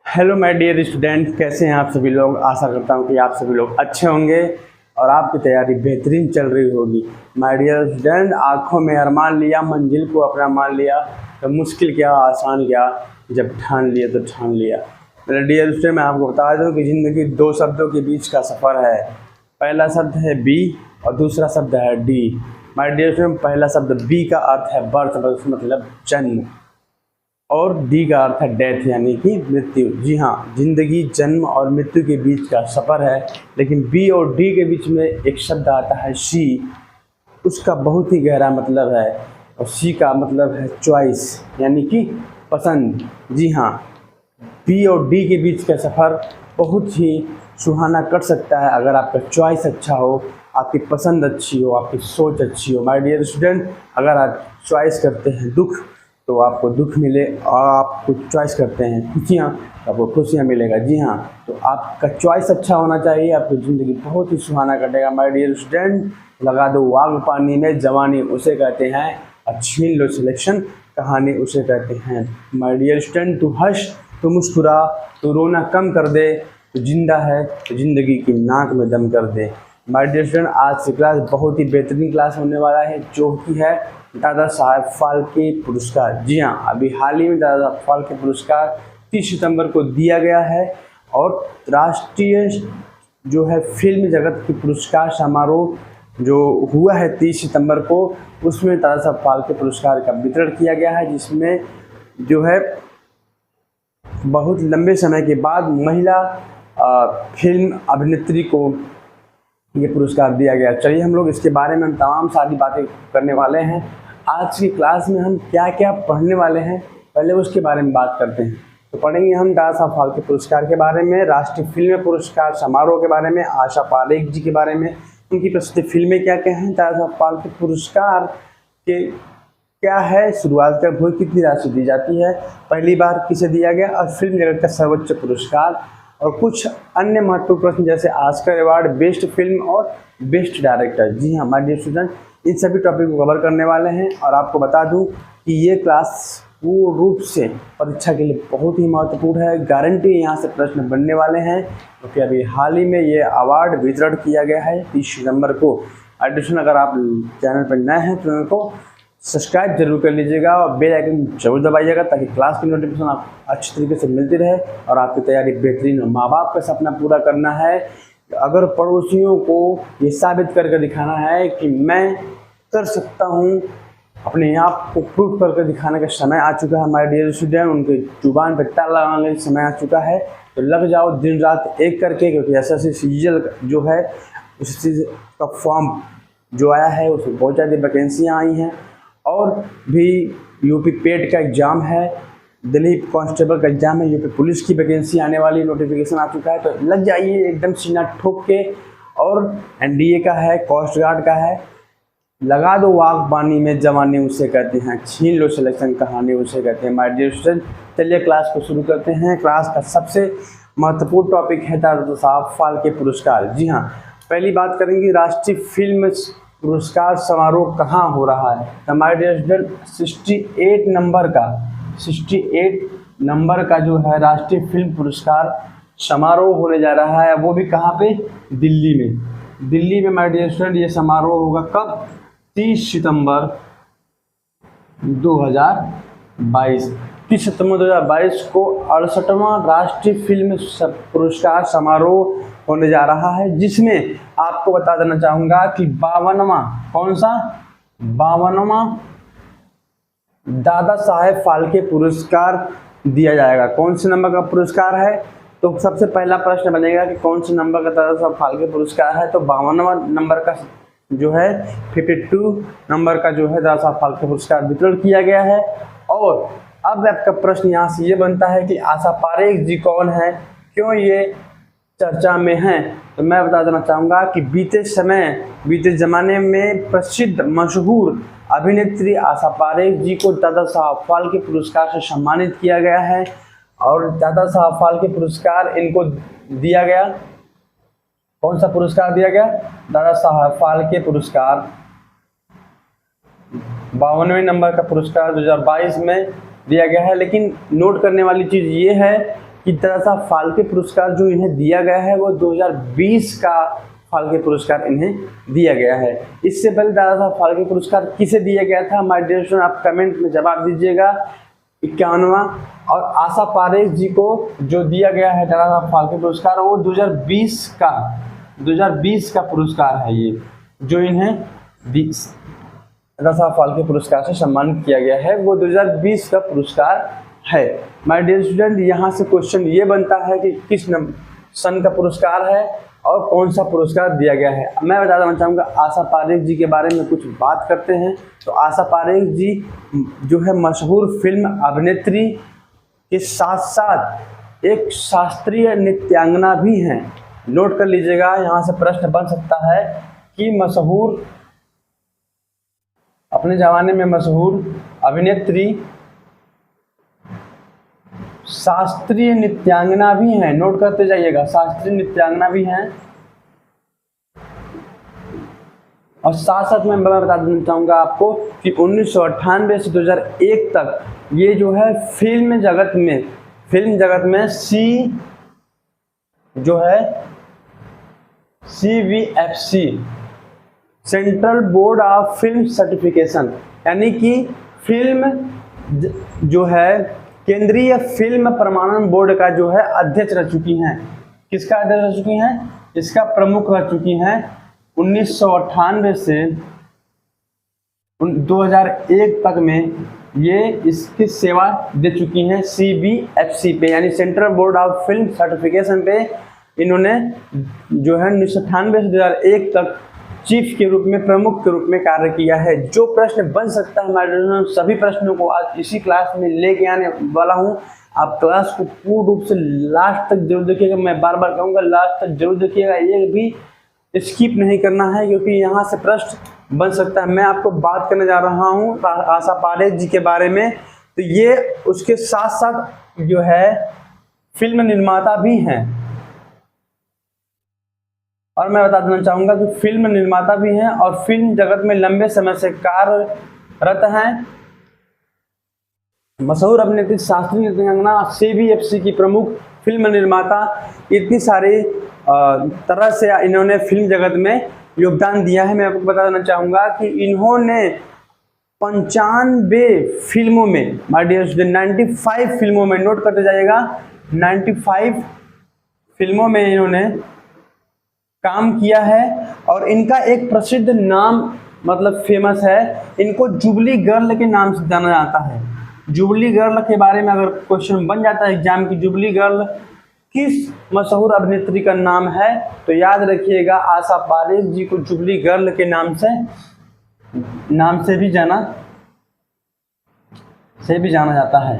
Hello my dear student, कैसे हैं आप सभी लोग। आशा करता हूं कि आप सभी लोग अच्छे होंगे और आपकी तैयारी बेहतरीन चल रही होगी। माय डियर स्टूडेंट, आंखों में अरमान लिया, मंजिल को अपना मान लिया, तो मुश्किल क्या आसान क्या, जब ठान लिया तो ठान लिया। मेरे डियर स्टूडेंट, मैं आपको बता दूं कि ज़िंदगी दो शब्दों के बीच का सफ़र है। पहला शब्द है बी और दूसरा शब्द है डी। माय डियर स्टूडेंट, पहला शब्द बी का अर्थ है बर्थ, मतलब जन्म, और डी का अर्थ है डेथ यानी कि मृत्यु। जी हाँ, जिंदगी जन्म और मृत्यु के बीच का सफ़र है। लेकिन बी और डी के बीच में एक शब्द आता है सी, उसका बहुत ही गहरा मतलब है, और सी का मतलब है चॉइस यानी कि पसंद। जी हाँ, बी और डी के बीच का सफ़र बहुत ही सुहाना कट सकता है अगर आपका चॉइस अच्छा हो, आपकी पसंद अच्छी हो, आपकी सोच अच्छी हो। माय डियर स्टूडेंट, अगर आप चॉइस करते हैं दुख तो आपको दुख मिले, और आप कुछ चॉइस करते हैं खुशियाँ तो आपको खुशियाँ मिलेगा। जी हाँ, तो आपका चॉइस अच्छा होना चाहिए, आपकी ज़िंदगी बहुत ही सुहाना कटेगा। माय डियर स्टूडेंट, लगा दो वाग पानी में, जवानी उसे कहते हैं, और छीन लो सिलेक्शन, कहानी उसे कहते हैं। माय डियर स्टूडेंट, तू हंस, तू मुस्कुरा, तू रोना कम कर दे, तू जिंदा है तो ज़िंदगी की नाक में दम कर दे। माय डियर स्टूडेंट, आज की क्लास बहुत ही बेहतरीन क्लास होने वाला है, जो कि है दादा साहब फाल्के पुरस्कार। जी हाँ, अभी हाल ही में दादा साहब फाल्के पुरस्कार 30 सितंबर को दिया गया है, और राष्ट्रीय जो है फिल्म जगत की पुरस्कार समारोह जो हुआ है 30 सितंबर को, उसमें दादा साहब फाल्के पुरस्कार का वितरण किया गया है, जिसमें जो है बहुत लंबे समय के बाद महिला फिल्म अभिनेत्री को ये पुरस्कार दिया गया। चलिए हम लोग इसके बारे में हम तमाम सारी बातें करने वाले हैं। आज की क्लास में हम क्या क्या पढ़ने वाले हैं, पहले उसके बारे में बात करते हैं। तो पढ़ेंगे हम दादा साहब फाल्के पुरस्कार के बारे में, राष्ट्रीय फिल्म पुरस्कार समारोह के बारे में, आशा पारेख जी के बारे में, उनकी प्रसिद्ध फिल्में क्या क्या हैं, दादा साहब फाल्के पुरस्कार के क्या है, शुरुआत कब हुई, कितनी राशि दी जाती है, पहली बार किसे दिया गया, और फिल्म जगत का सर्वोच्च पुरस्कार, और कुछ अन्य महत्वपूर्ण प्रश्न जैसे ऑस्कर अवार्ड, बेस्ट फिल्म और बेस्ट डायरेक्टर। जी हाँ माय डियर स्टूडेंट, इन सभी टॉपिक को कवर करने वाले हैं। और आपको बता दूं कि ये क्लास पूर्ण रूप से परीक्षा के लिए बहुत ही महत्वपूर्ण है, गारंटी यहाँ से प्रश्न बनने वाले हैं, क्योंकि अभी हाल ही में ये अवार्ड वितरण किया गया है 30 सितंबर को। एडिशन, अगर आप चैनल पर नए हैं तो उनको सब्सक्राइब जरूर कर लीजिएगा और बेल आइकन जरूर दबाइएगा, ताकि क्लास की नोटिफिकेशन आप अच्छी तरीके से मिलती रहे और आपकी तैयारी बेहतरीन हो। माँ बाप का सपना पूरा करना है, अगर पड़ोसियों को ये साबित करके दिखाना है कि मैं कर सकता हूँ, अपने आप को प्रूव करके दिखाने का समय आ चुका है। हमारे डियर स्टूडेंट, उनके जुबान पर ताला लगाने का समय आ चुका है, तो लग जाओ दिन रात एक करके, क्योंकि एसएससी सीजीएल जो है उस चीज़ का फॉर्म जो आया है उसमें बहुत ज़्यादा वैकेंसियाँ आई हैं, और भी यूपी पेट का एग्ज़ाम है, दिल्ली कांस्टेबल का एग्ज़ाम है, यूपी पुलिस की वैकेंसी आने वाली, नोटिफिकेशन आ चुका है, तो लग जाइए एकदम सीना ठोक के। और एनडीए का है, कोस्ट गार्ड का है, लगा दो वाग पानी में, जवानी उसे कहते हैं, छीन लो सिलेक्शन, कहानी उसे कहते हैं। माय डियर स्टूडेंट, चलिए क्लास को शुरू करते हैं। क्लास का सबसे महत्वपूर्ण टॉपिक है दादा साहब फाल्के पुरस्कार। जी हाँ, पहली बात करेंगे राष्ट्रीय फिल्म पुरस्कार समारोह कहाँ हो रहा है। हमारे डियर स्टूडेंट, 68 नंबर का जो है राष्ट्रीय फिल्म पुरस्कार समारोह होने जा रहा है, वो भी कहाँ पे, दिल्ली में। दिल्ली में हमारे डियर स्टूडेंट ये समारोह होगा कब, 30 सितंबर 2022। 30 सितंबर 2022 को 68वां राष्ट्रीय फिल्म पुरस्कार समारोह होने जा रहा है, जिसमें आपको बता देना चाहूँगा कि 52वां, कौन सा, 52वां दादा साहेब फाल्के पुरस्कार दिया जाएगा। कौन से नंबर का पुरस्कार है, तो सबसे पहला प्रश्न बनेगा कि कौन से नंबर का दादा साहब फाल्के पुरस्कार है, तो 52वां नंबर का जो है 52 नंबर का जो है दादा साहब फाल्के पुरस्कार वितरण किया गया है। और अब आपका प्रश्न यहाँ से ये बनता है कि आशा पारेख जी कौन है, क्यों ये चर्चा में हैं, तो मैं बता देना चाहूँगा कि बीते ज़माने में प्रसिद्ध मशहूर अभिनेत्री आशा पारेख जी को दादा साहब फाल्के पुरस्कार से सम्मानित किया गया है, और दादा साहब फाल्के पुरस्कार इनको दिया गया, कौन सा पुरस्कार दिया गया, दादा साहब फाल्के पुरस्कार 52वें नंबर का पुरस्कार 2022 में दिया गया है। लेकिन नोट करने वाली चीज़ ये है कि दादा साहब फाल्के पुरस्कार जो इन्हें दिया गया है वो 2020 का फाल्के पुरस्कार इन्हें दिया गया है। इससे पहले दादा साहब फाल्के पुरस्कार किसे दिया गया था माय डियर स्टूडेंट, आप कमेंट में जवाब दीजिएगा। 51वां। और आशा पारेख जी को जो दिया गया है दादा साहब फाल्के पुरस्कार वो 2020 का पुरस्कार है, ये जो इन्हें दादा साहब फाल्के पुरस्कार से सम्मानित किया गया है वो 2020 का पुरस्कार है। माय डियर स्टूडेंट, यहाँ से क्वेश्चन ये बनता है कि किस सन का पुरस्कार है और कौन सा पुरस्कार दिया गया है। मैं बता देना चाहूँगा आशा पारेख जी के बारे में कुछ बात करते हैं। तो आशा पारेख जी जो है मशहूर फिल्म अभिनेत्री के साथ साथ एक शास्त्रीय नृत्यांगना भी हैं। नोट कर लीजिएगा, यहाँ से प्रश्न बन सकता है कि मशहूर अपने ज़माने में मशहूर अभिनेत्री शास्त्रीय नृत्यांगना भी हैं। नोट करते जाइएगा, शास्त्रीय नृत्यांगना भी हैं। और साथ साथ मैं बता देना चाहूँगा आपको कि 1998 से 2001 तक ये जो है फिल्म जगत में CVFC central board of film certification, यानी कि फिल्म जो है केंद्रीय फिल्म प्रमाणन बोर्ड का जो है अध्यक्ष रह चुकी हैं। किसका अध्यक्ष रह चुकी हैं? इसका प्रमुख रह चुकी हैं। 1998 से 2001 तक में ये इसकी सेवा दे चुकी हैं CVFC पे, यानी central board of film certification पे इन्होंने जो है 1998 से 2001 तक चीफ के रूप में, प्रमुख के रूप में कार्य किया है। जो प्रश्न बन सकता है हमारे सभी प्रश्नों को आज इसी क्लास में लेके आने वाला हूँ। आप क्लास को पूर्ण रूप से लास्ट तक जरूर देखिएगा। मैं बार बार कहूँगा लास्ट तक जरूर देखिएगा, ये भी स्किप नहीं करना है क्योंकि यहाँ से प्रश्न बन सकता है। मैं आपको बात करने जा रहा हूँ आशा पारेख जी के बारे में। तो ये उसके साथ साथ जो है फिल्म निर्माता भी हैं, और मैं बता देना चाहूँगा कि फिल्म निर्माता भी हैं और फिल्म जगत में लंबे समय से कार्यरत हैं। मशहूर अभिनेत्री शास्त्रीय नृत्यांगना CVFC की प्रमुख फिल्म निर्माता, इतनी सारी तरह से इन्होंने फिल्म जगत में योगदान दिया है। मैं आपको बता देना चाहूँगा कि इन्होंने 95 फिल्मों में, माय डियर स्टूडेंट 95 फिल्मों में, नोट करते जाइएगा, 95 फिल्मों में इन्होंने काम किया है। और इनका एक प्रसिद्ध नाम मतलब फेमस है, इनको जुबली गर्ल के नाम से जाना जाता है। जुबली गर्ल के बारे में अगर क्वेश्चन बन जाता है एग्जाम की, जुबली गर्ल किस मशहूर अभिनेत्री का नाम है, तो याद रखिएगा आशा पारेख जी को जुबली गर्ल के नाम से भी जाना जाता है।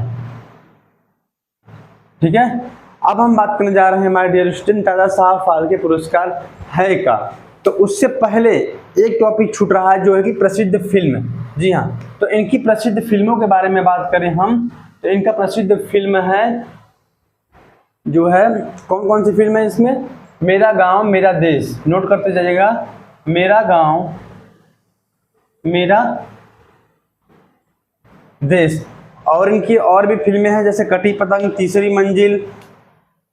ठीक है, अब हम बात करने जा रहे हैं हमारे डियर स्टूडेंट दादा साहब फाल्के पुरस्कार है का। तो उससे पहले एक टॉपिक छूट रहा है जो है कि प्रसिद्ध फिल्म। जी हाँ, तो इनकी प्रसिद्ध फिल्मों के बारे में बात करें हम, तो इनका प्रसिद्ध फिल्म है जो है, कौन कौन सी फिल्म है इसमें? मेरा गांव मेरा देश। नोट करते जाइएगा, मेरा गांव मेरा देश। और इनकी और भी फिल्में हैं जैसे कटी पतंग, तीसरी मंजिल।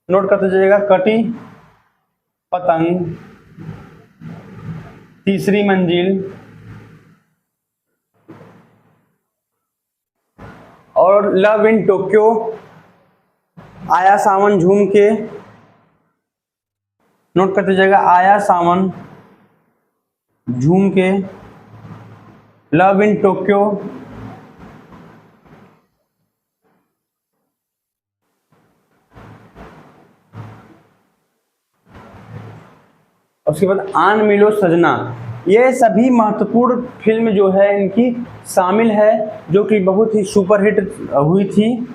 नोट करते जाइएगा, कटी पतंग, तीसरी मंजिल और लव इन टोक्यो, आया सावन झूम के। नोट करते जाइएगा, आया सावन झूम के, लव इन टोक्यो। उसके बाद आन मिलो सजना। ये सभी महत्वपूर्ण फिल्म जो है इनकी शामिल है, जो कि बहुत ही सुपरहिट हुई थी।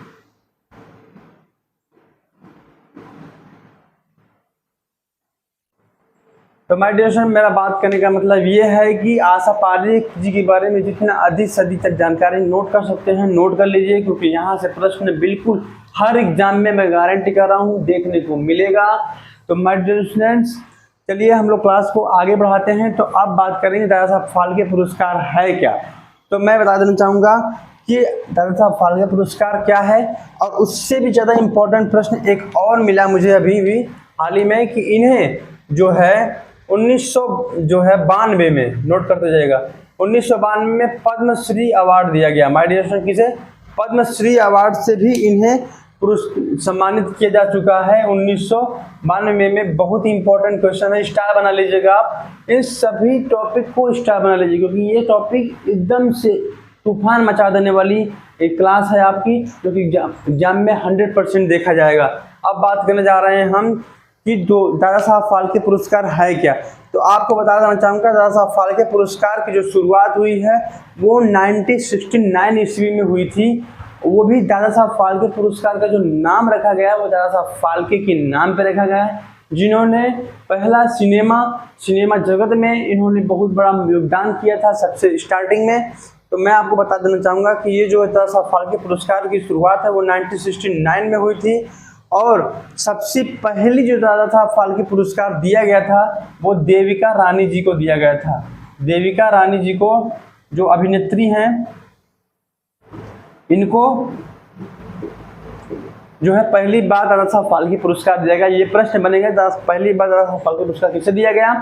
तो माय डियर स्टूडेंट, मेरा बात करने का मतलब ये है कि आशा पारेख जी के बारे में जितना अधिक से अधिक तक जानकारी नोट कर सकते हैं नोट कर लीजिए, क्योंकि यहाँ से प्रश्न बिल्कुल हर एग्जाम में मैं गारंटी कर रहा हूँ देखने को मिलेगा। तो माय डियर स्टूडेंट्स, चलिए हम लोग क्लास को आगे बढ़ाते हैं। तो अब बात करेंगे दादा साहब फाल्के पुरस्कार है क्या। तो मैं बता देना चाहूँगा कि दादा साहब फाल्के पुरस्कार क्या है। और उससे भी ज़्यादा इम्पोर्टेंट प्रश्न एक और मिला मुझे अभी भी हाल ही में कि इन्हें जो है 1992 में, नोट करते जाइएगा, 1992 में पद्मश्री अवार्ड दिया गया। माय डियर स्टूडेंट, किसे? पद्मश्री अवार्ड से भी इन्हें सम्मानित किया जा चुका है 1992 में। बहुत ही इंपॉर्टेंट क्वेश्चन है, स्टार बना लीजिएगा आप। इन सभी टॉपिक को स्टार बना लीजिए, क्योंकि ये टॉपिक एकदम से तूफान मचा देने वाली एक क्लास है आपकी, जो कि एग्जाम में 100% देखा जाएगा। अब बात करने जा रहे हैं हम कि दादा साहब फाल्के पुरस्कार है क्या। तो आपको बता देना चाहूँगा, दादा साहब फाल्के पुरस्कार की जो शुरुआत हुई है वो 1969 ईस्वी में हुई थी। वो भी दादा साहब फाल्के पुरस्कार का जो नाम रखा गया है वो दादा साहब फाल्के के नाम पे रखा गया है, जिन्होंने पहला सिनेमा जगत में इन्होंने बहुत बड़ा योगदान किया था सबसे स्टार्टिंग में। तो मैं आपको बता देना चाहूँगा कि ये जो दादा साहब फाल्के पुरस्कार की शुरुआत है वो 1969 में हुई थी। और सबसे पहली जो दादा साहब फाल्के पुरस्कार दिया गया था वो देविका रानी जी को दिया गया था। देविका रानी जी को, जो अभिनेत्री हैं, इनको जो है पहली बार दादा साहब फाल्के पुरस्कार दिया गया। ये प्रश्न बनेगा, पहली बार दादा साहब फाल्के पुरस्कार किसे दिया गया?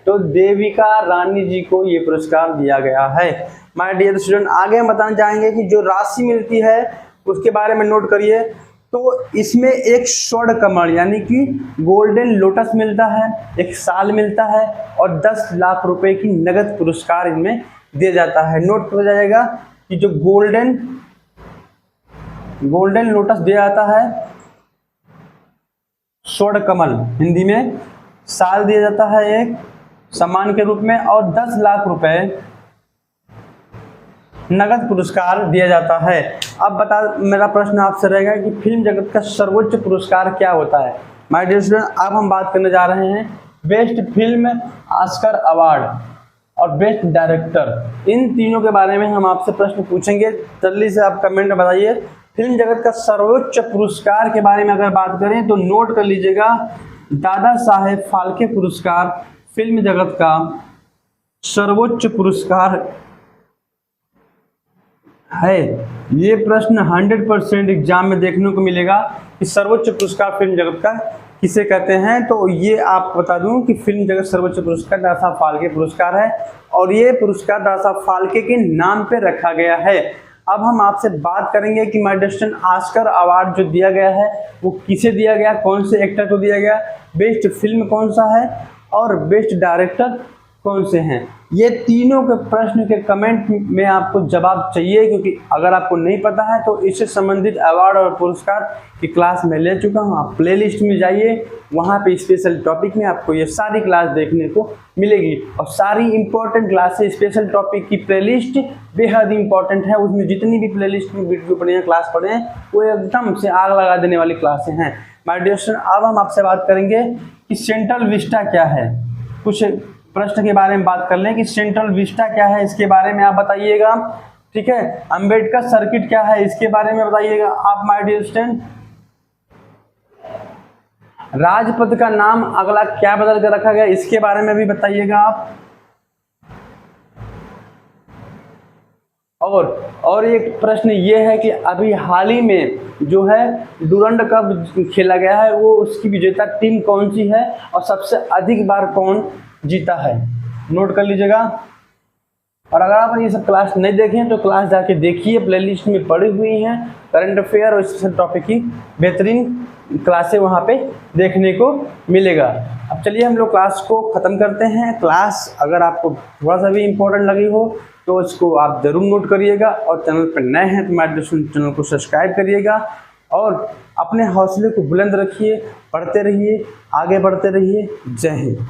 तो देविका रानी जी को ये पुरस्कार दिया गया है। माय डियर स्टूडेंट, आगे हम बताना चाहेंगे कि जो राशि मिलती है उसके बारे में नोट करिए। तो इसमें एक स्वर्ण कमल यानी कि गोल्डन लोटस मिलता है, एक साल मिलता है और 10 लाख रुपए की नगद पुरस्कार इनमें दिया जाता है। नोट किया जाएगा कि जो गोल्डन लोटस दिया जाता है, स्वर्ण कमल हिंदी में, साल दिया जाता है एक सम्मान के रूप में, और 10 लाख रुपए नगद पुरस्कार दिया जाता है। अब मेरा प्रश्न आपसे रहेगा कि फिल्म जगत का सर्वोच्च पुरस्कार क्या होता है। माय डियर स्टूडेंट, अब हम बात करने जा रहे हैं बेस्ट फिल्म ऑस्कर अवार्ड और बेस्ट डायरेक्टर, इन तीनों के बारे में हम आपसे प्रश्न पूछेंगे। जल्दी से आप कमेंट में बताइए। फिल्म जगत का सर्वोच्च पुरस्कार के बारे में अगर बात करें तो नोट कर लीजिएगा, दादा साहेब फाल्के पुरस्कार फिल्म जगत का सर्वोच्च पुरस्कार है। ये प्रश्न 100% एग्जाम में देखने को मिलेगा कि सर्वोच्च पुरस्कार फिल्म जगत का किसे कहते हैं। तो ये आप बता दूं कि फिल्म जगत सर्वोच्च पुरस्कार दादा साहब फाल्के पुरस्कार है, और ये पुरस्कार दादा साहब फाल्के के नाम पे रखा गया है। अब हम आपसे बात करेंगे कि my dear student, Oscar award जो दिया गया है वो किसे दिया गया, कौन से एक्टर को दिया गया, बेस्ट फिल्म कौन सा है और बेस्ट डायरेक्टर कौन से हैं। ये तीनों के प्रश्न के कमेंट में आपको जवाब चाहिए, क्योंकि अगर आपको नहीं पता है तो इससे संबंधित अवार्ड और पुरस्कार की क्लास में ले चुका हूँ। आप प्लेलिस्ट में जाइए, वहाँ पे स्पेशल टॉपिक में आपको ये सारी क्लास देखने को मिलेगी। और सारी इंपॉर्टेंट क्लासेस, स्पेशल टॉपिक की प्लेलिस्ट बेहद इंपॉर्टेंट है। उसमें जितनी भी प्लेलिस्ट में वीडियो पढ़े हैं, क्लास पढ़े हैं, वो एकदम से आग लगा देने वाली क्लासें हैं। माय डियर स्टूडेंट, अब हम आपसे बात करेंगे कि सेंट्रल विस्टा क्या है। कुछ प्रश्न के बारे में बात कर लें कि सेंट्रल विस्टा क्या है, इसके बारे में आप बताइएगा। ठीक है, अंबेडकर सर्किट क्या है, इसके बारे में बताइएगा आप। माय डियर स्टूडेंट, राजपथ का नाम अगला क्या बदल कर रखा गया, इसके बारे में भी बताइएगा आप। और एक प्रश्न ये है कि अभी हाल ही में जो है डुरंड कप खेला गया है, वो उसकी विजेता टीम कौन सी है और सबसे अधिक बार कौन जीता है, नोट कर लीजिएगा। और अगर आप ये सब क्लास नहीं देखें तो क्लास जाके देखिए, प्लेलिस्ट में पड़ी हुई हैं करंट अफेयर और स्पेशल टॉपिक की बेहतरीन क्लासें वहाँ पे देखने को मिलेगा। अब चलिए हम लोग क्लास को ख़त्म करते हैं। क्लास अगर आपको थोड़ा सा भी इम्पोर्टेंट लगी हो तो इसको आप ज़रूर नोट करिएगा, और चैनल पर नए हैं तो माय चैनल को सब्सक्राइब करिएगा और अपने हौसले को बुलंद रखिए, पढ़ते रहिए, आगे बढ़ते रहिए। जय हिंद।